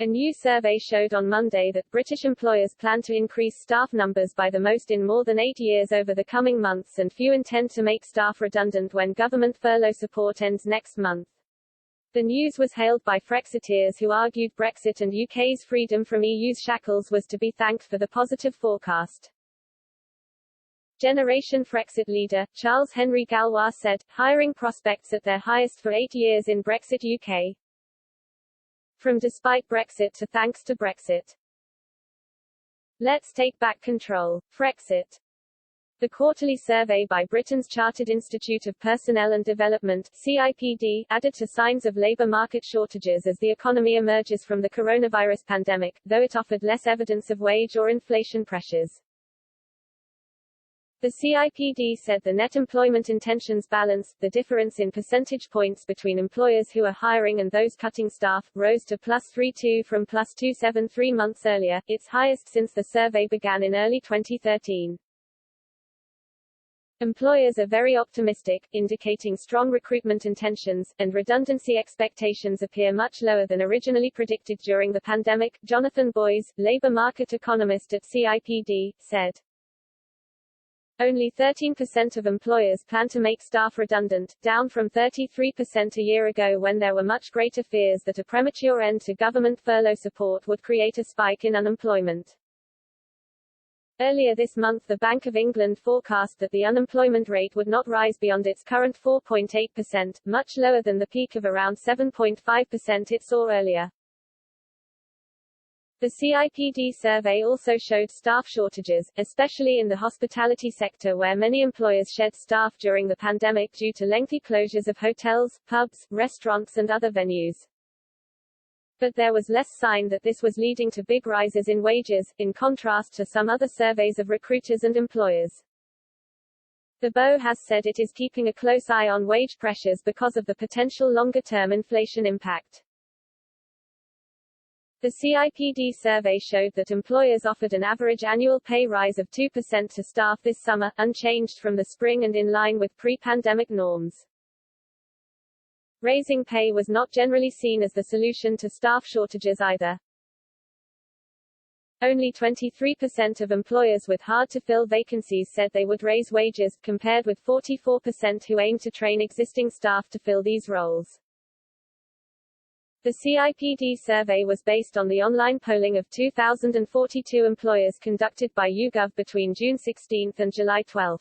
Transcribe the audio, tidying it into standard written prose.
A new survey showed on Monday that British employers plan to increase staff numbers by the most in more than 8 years over the coming months, and few intend to make staff redundant when government furlough support ends next month. The news was hailed by Frexiteers who argued Brexit and UK's freedom from EU's shackles was to be thanked for the positive forecast. Generation Frexit leader, Charles Henry Gallois said, hiring prospects at their highest for 8 years in Brexit UK. From despite Brexit to thanks to Brexit. Let's take back control. Frexit. The quarterly survey by Britain's Chartered Institute of Personnel and Development (CIPD) added to signs of labour market shortages as the economy emerges from the coronavirus pandemic, though it offered less evidence of wage or inflation pressures. The CIPD said the net employment intentions balance, the difference in percentage points between employers who are hiring and those cutting staff, rose to +3.2 from +2.7 3 months earlier, its highest since the survey began in early 2013. Employers are very optimistic, indicating strong recruitment intentions, and redundancy expectations appear much lower than originally predicted during the pandemic, Jonathan Boys, labour market economist at CIPD, said. Only 13% of employers plan to make staff redundant, down from 33% a year ago when there were much greater fears that a premature end to government furlough support would create a spike in unemployment. Earlier this month the Bank of England forecast that the unemployment rate would not rise beyond its current 4.8%, much lower than the peak of around 7.5% it saw earlier. The CIPD survey also showed staff shortages, especially in the hospitality sector where many employers shed staff during the pandemic due to lengthy closures of hotels, pubs, restaurants and other venues. But there was less sign that this was leading to big rises in wages, in contrast to some other surveys of recruiters and employers. The BO has said it is keeping a close eye on wage pressures because of the potential longer-term inflation impact. The CIPD survey showed that employers offered an average annual pay rise of 2% to staff this summer, unchanged from the spring and in line with pre-pandemic norms. Raising pay was not generally seen as the solution to staff shortages either. Only 23% of employers with hard-to-fill vacancies said they would raise wages, compared with 44% who aim to train existing staff to fill these roles. The CIPD survey was based on the online polling of 2,042 employers conducted by YouGov between June 16 and July 12.